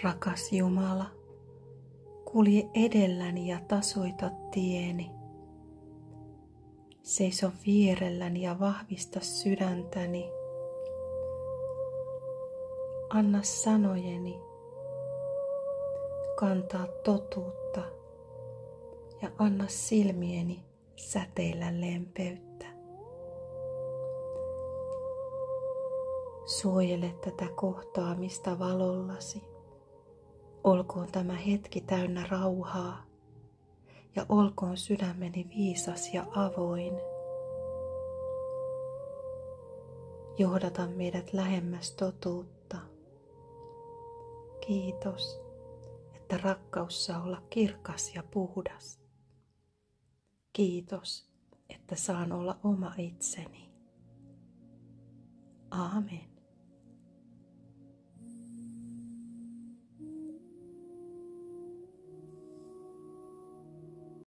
Rakas Jumala, kulje edelläni ja tasoita tieni. Seiso vierelläni ja vahvista sydäntäni. Anna sanojeni kantaa totuutta ja anna silmieni säteillä lempeyttä. Suojele tätä kohtaamista valollasi. Olkoon tämä hetki täynnä rauhaa ja olkoon sydämeni viisas ja avoin. Johdata meidät lähemmäs totuutta. Kiitos, että rakkaus saa olla kirkas ja puhdas. Kiitos, että saan olla oma itseni. Aamen.